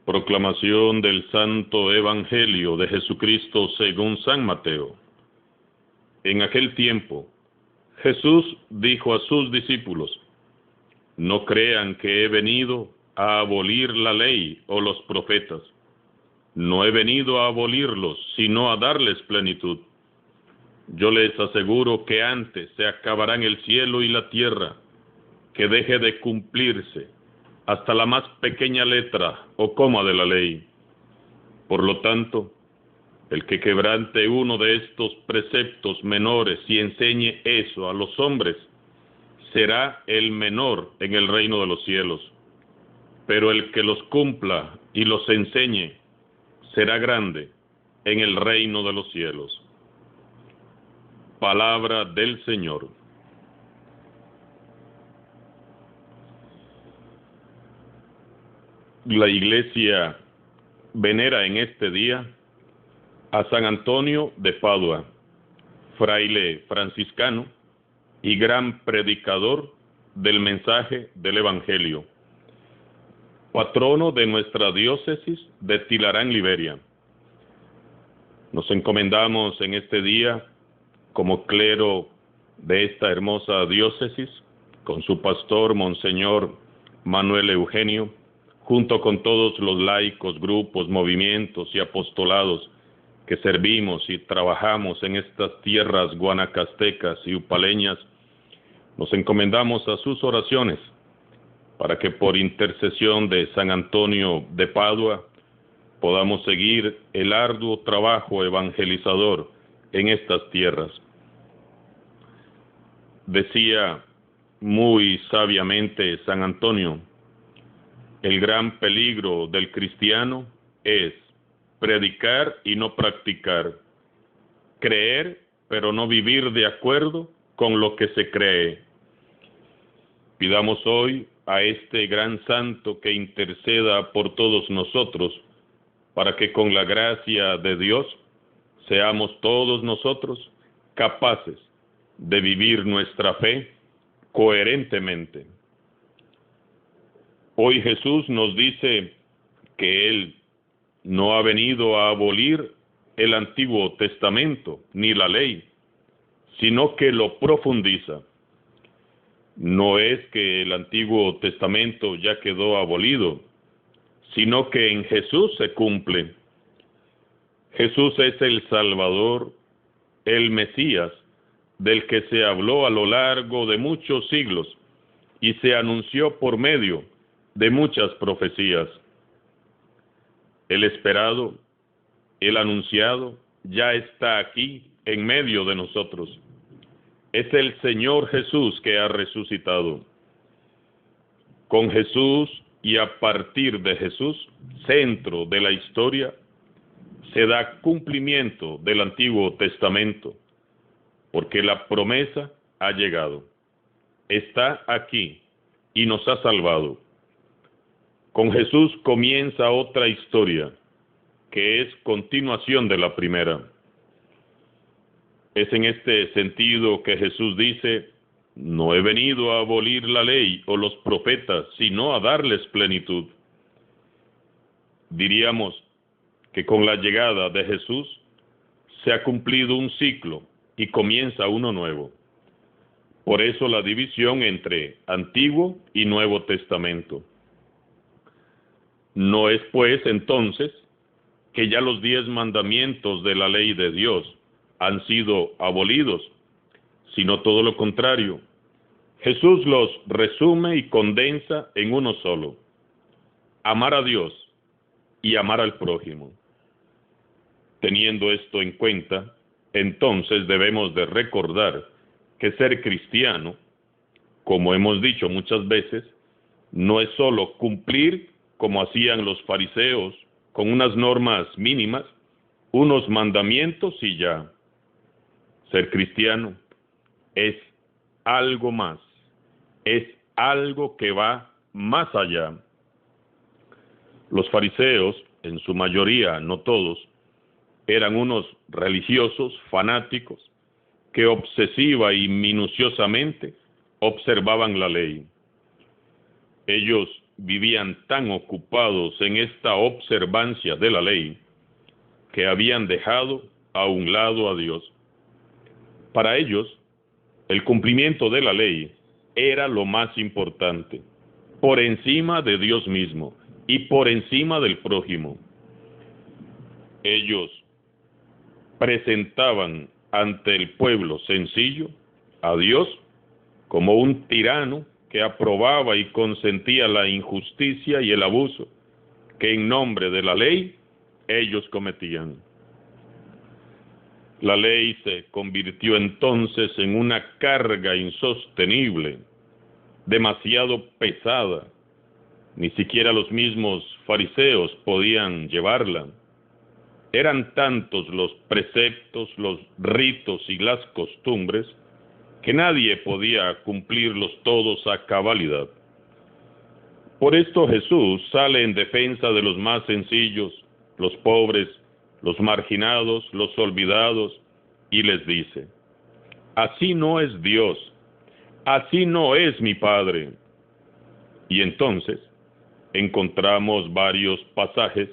Proclamación del Santo Evangelio de Jesucristo según San Mateo. En aquel tiempo, Jesús dijo a sus discípulos: No crean que he venido a abolir la ley o los profetas. No he venido a abolirlos, sino a darles plenitud. Yo les aseguro que antes se acabarán el cielo y la tierra, que deje de cumplirse hasta la más pequeña letra o coma de la ley. Por lo tanto, el que quebrante uno de estos preceptos menores y enseñe eso a los hombres, será el menor en el reino de los cielos. Pero el que los cumpla y los enseñe, será grande en el reino de los cielos. Palabra del Señor. La Iglesia venera en este día a San Antonio de Padua, fraile franciscano y gran predicador del mensaje del Evangelio, patrono de nuestra diócesis de Tilarán, Liberia. Nos encomendamos en este día como clero de esta hermosa diócesis, con su pastor, Monseñor Manuel Eugenio, junto con todos los laicos, grupos, movimientos y apostolados que servimos y trabajamos en estas tierras guanacastecas y upaleñas. Nos encomendamos a sus oraciones para que por intercesión de San Antonio de Padua podamos seguir el arduo trabajo evangelizador en estas tierras. Decía muy sabiamente San Antonio: el gran peligro del cristiano es predicar y no practicar, creer pero no vivir de acuerdo con lo que se cree. Pidamos hoy a este gran santo que interceda por todos nosotros, para que con la gracia de Dios seamos todos nosotros capaces de vivir nuestra fe coherentemente. Hoy Jesús nos dice que Él no ha venido a abolir el Antiguo Testamento ni la ley, sino que lo profundiza. No es que el Antiguo Testamento ya quedó abolido, sino que en Jesús se cumple. Jesús es el Salvador, el Mesías, del que se habló a lo largo de muchos siglos y se anunció por medio de muchas profecías. El esperado, el anunciado, ya está aquí en medio de nosotros. Es el Señor Jesús que ha resucitado. Con Jesús y a partir de Jesús, centro de la historia, se da cumplimiento del Antiguo Testamento, porque la promesa ha llegado. Está aquí y nos ha salvado. Con Jesús comienza otra historia, que es continuación de la primera. Es en este sentido que Jesús dice: no he venido a abolir la ley o los profetas, sino a darles plenitud. Diríamos que con la llegada de Jesús se ha cumplido un ciclo y comienza uno nuevo. Por eso la división entre Antiguo y Nuevo Testamento. No es pues entonces que ya los 10 mandamientos de la ley de Dios han sido abolidos, sino todo lo contrario. Jesús los resume y condensa en uno solo: amar a Dios y amar al prójimo. Teniendo esto en cuenta, entonces debemos de recordar que ser cristiano, como hemos dicho muchas veces, no es solo cumplir como hacían los fariseos, con unas normas mínimas, unos mandamientos y ya. Ser cristiano es algo más, es algo que va más allá. Los fariseos, en su mayoría, no todos, eran unos religiosos fanáticos que obsesiva y minuciosamente observaban la ley. Ellos vivían tan ocupados en esta observancia de la ley que habían dejado a un lado a Dios. Para ellos, el cumplimiento de la ley era lo más importante, por encima de Dios mismo y por encima del prójimo. Ellos presentaban ante el pueblo sencillo a Dios como un tirano que aprobaba y consentía la injusticia y el abuso que en nombre de la ley ellos cometían. La ley se convirtió entonces en una carga insostenible, demasiado pesada. Ni siquiera los mismos fariseos podían llevarla. Eran tantos los preceptos, los ritos y las costumbres que nadie podía cumplirlos todos a cabalidad. Por esto Jesús sale en defensa de los más sencillos, los pobres, los marginados, los olvidados, y les dice: así no es Dios, así no es mi Padre. Y entonces encontramos varios pasajes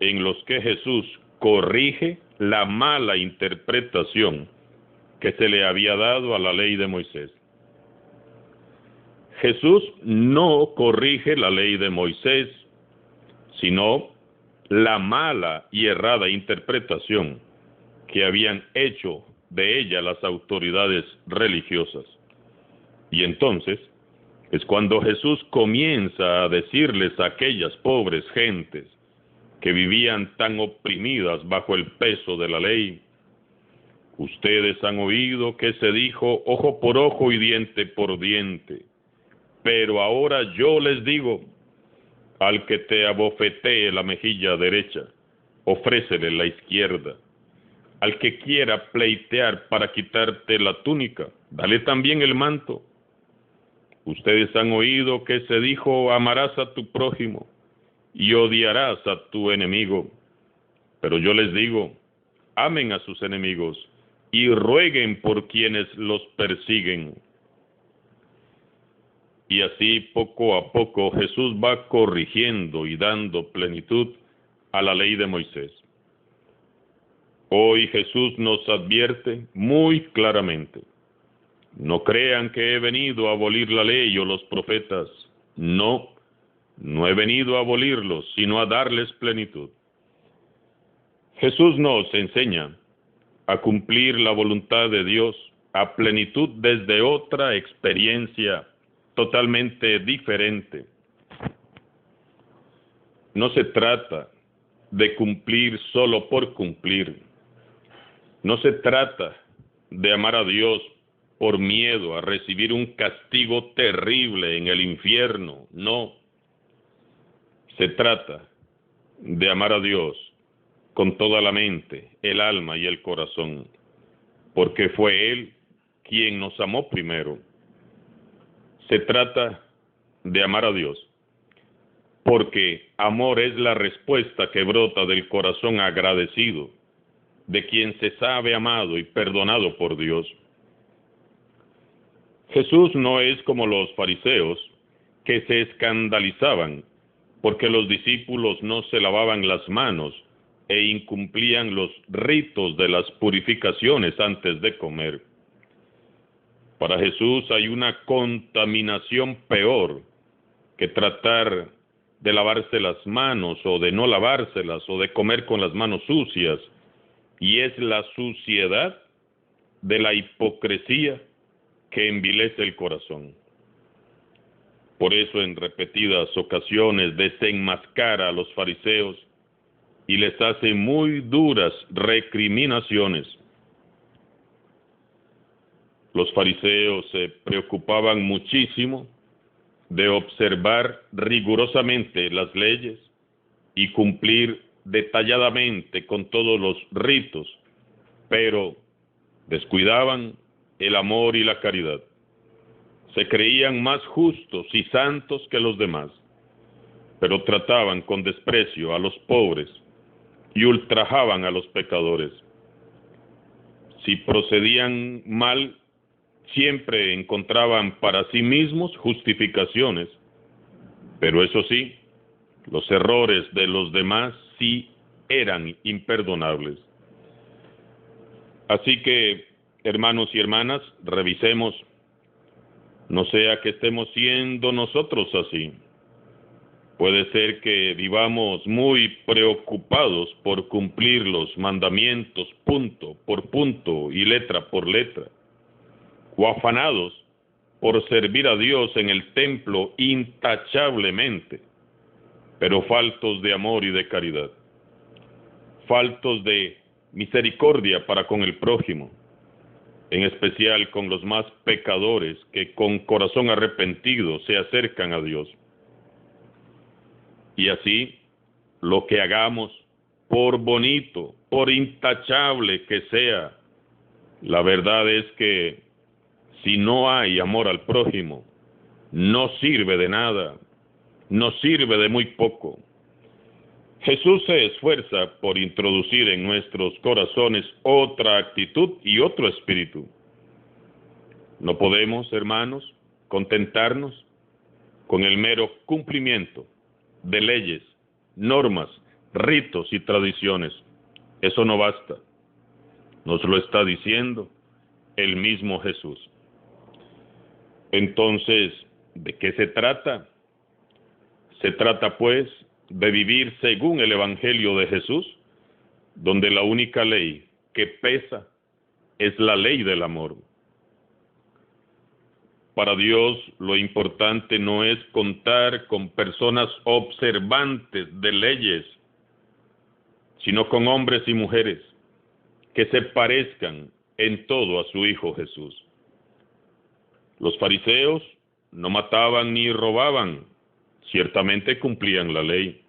en los que Jesús corrige la mala interpretación que se le había dado a la ley de Moisés. Jesús no corrige la ley de Moisés, sino la mala y errada interpretación que habían hecho de ella las autoridades religiosas. Y entonces es cuando Jesús comienza a decirles a aquellas pobres gentes que vivían tan oprimidas bajo el peso de la ley: ustedes han oído que se dijo ojo por ojo y diente por diente, pero ahora yo les digo, al que te abofetee la mejilla derecha, ofrécele la izquierda. Al que quiera pleitear para quitarte la túnica, dale también el manto. Ustedes han oído que se dijo, amarás a tu prójimo y odiarás a tu enemigo. Pero yo les digo, amen a sus enemigos y rueguen por quienes los persiguen. Y así poco a poco Jesús va corrigiendo y dando plenitud a la ley de Moisés. Hoy Jesús nos advierte muy claramente: no crean que he venido a abolir la ley o los profetas. No, no he venido a abolirlos, sino a darles plenitud. Jesús nos enseña a cumplir la voluntad de Dios a plenitud desde otra experiencia totalmente diferente. No se trata de cumplir solo por cumplir. No se trata de amar a Dios por miedo a recibir un castigo terrible en el infierno. No. Se trata de amar a Dios con toda la mente, el alma y el corazón, porque fue Él quien nos amó primero. Se trata de amar a Dios, porque amor es la respuesta que brota del corazón agradecido de quien se sabe amado y perdonado por Dios. Jesús no es como los fariseos, que se escandalizaban porque los discípulos no se lavaban las manos e incumplían los ritos de las purificaciones antes de comer. Para Jesús hay una contaminación peor que tratar de lavarse las manos o de no lavárselas o de comer con las manos sucias, y es la suciedad de la hipocresía que envilece el corazón. Por eso en repetidas ocasiones desenmascara a los fariseos y les hace muy duras recriminaciones. Los fariseos se preocupaban muchísimo de observar rigurosamente las leyes y cumplir detalladamente con todos los ritos, pero descuidaban el amor y la caridad. Se creían más justos y santos que los demás, pero trataban con desprecio a los pobres y ultrajaban a los pecadores. Si procedían mal, siempre encontraban para sí mismos justificaciones, Pero eso sí, los errores de los demás sí eran imperdonables. Así que, hermanos y hermanas, revisemos, no sea que estemos siendo nosotros así. Puede ser que vivamos muy preocupados por cumplir los mandamientos punto por punto y letra por letra, o afanados por servir a Dios en el templo intachablemente, pero faltos de amor y de caridad, faltos de misericordia para con el prójimo, en especial con los más pecadores que con corazón arrepentido se acercan a Dios. Y así, lo que hagamos, por bonito, por intachable que sea, la verdad es que si no hay amor al prójimo, no sirve de nada, no sirve de muy poco. Jesús se esfuerza por introducir en nuestros corazones otra actitud y otro espíritu. No podemos, hermanos, contentarnos con el mero cumplimiento de leyes, normas, ritos y tradiciones. Eso no basta. Nos lo está diciendo el mismo Jesús. Entonces, ¿de qué se trata? Se trata, pues, de vivir según el Evangelio de Jesús, donde la única ley que pesa es la ley del amor. Para Dios, lo importante no es contar con personas observantes de leyes, sino con hombres y mujeres que se parezcan en todo a su Hijo Jesús. Los fariseos no mataban ni robaban, ciertamente cumplían la ley,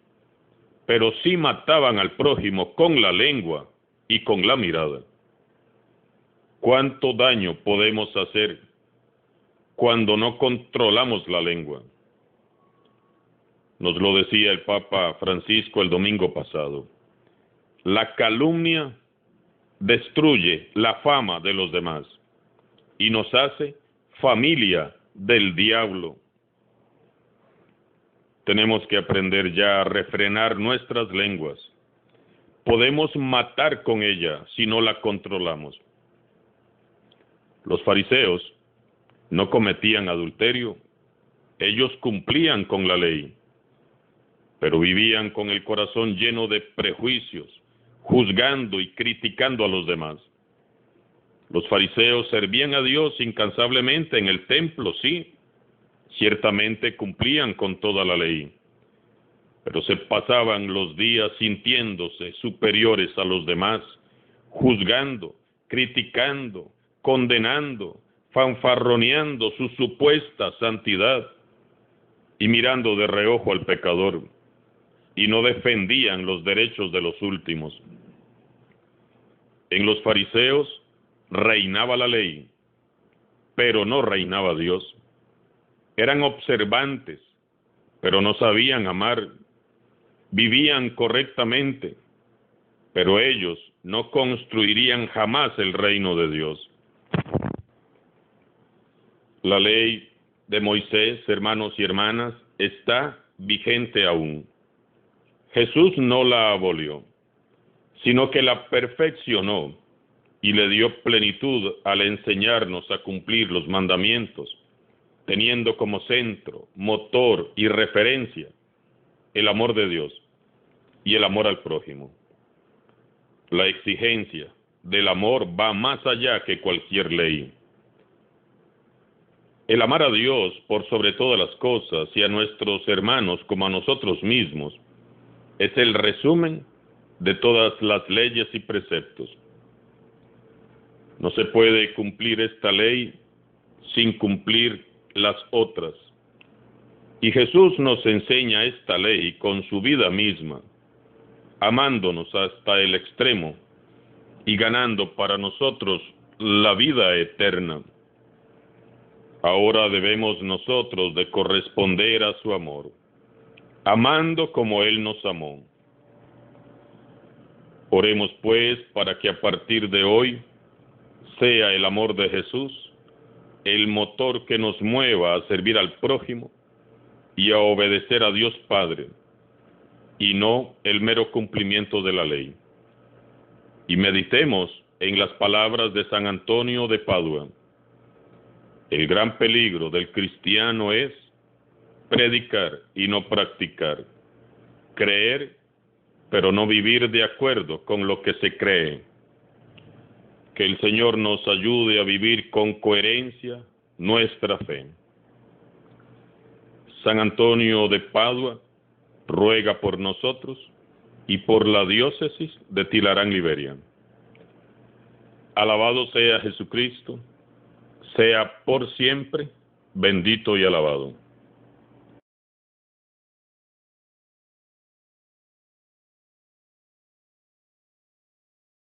pero sí mataban al prójimo con la lengua y con la mirada. ¿Cuánto daño podemos hacer cuando no controlamos la lengua? Nos lo decía el Papa Francisco el domingo pasado. La calumnia destruye la fama de los demás y nos hace familia del diablo. Tenemos que aprender ya a refrenar nuestras lenguas. Podemos matar con ella si no la controlamos. Los fariseos no cometían adulterio, ellos cumplían con la ley, pero vivían con el corazón lleno de prejuicios, juzgando y criticando a los demás. Los fariseos servían a Dios incansablemente en el templo, sí, ciertamente cumplían con toda la ley, pero se pasaban los días sintiéndose superiores a los demás, juzgando, criticando, condenando, fanfarroneando su supuesta santidad y mirando de reojo al pecador, y no defendían los derechos de los últimos. En los fariseos reinaba la ley, pero no reinaba Dios. Eran observantes, pero no sabían amar. Vivían correctamente, pero ellos no construirían jamás el reino de Dios. La ley de Moisés, hermanos y hermanas, está vigente aún. Jesús no la abolió, sino que la perfeccionó y le dio plenitud al enseñarnos a cumplir los mandamientos, teniendo como centro, motor y referencia el amor de Dios y el amor al prójimo. La exigencia del amor va más allá que cualquier ley. El amar a Dios por sobre todas las cosas y a nuestros hermanos como a nosotros mismos es el resumen de todas las leyes y preceptos. No se puede cumplir esta ley sin cumplir las otras. Y Jesús nos enseña esta ley con su vida misma, amándonos hasta el extremo y ganando para nosotros la vida eterna. Ahora debemos nosotros de corresponder a su amor, amando como Él nos amó. Oremos pues para que a partir de hoy sea el amor de Jesús el motor que nos mueva a servir al prójimo y a obedecer a Dios Padre, y no el mero cumplimiento de la ley. Y meditemos en las palabras de San Antonio de Padua. El gran peligro del cristiano es predicar y no practicar, creer, pero no vivir de acuerdo con lo que se cree. Que el Señor nos ayude a vivir con coherencia nuestra fe. San Antonio de Padua ruega por nosotros y por la diócesis de Tilarán, Liberia. Alabado sea Jesucristo, sea por siempre bendito y alabado.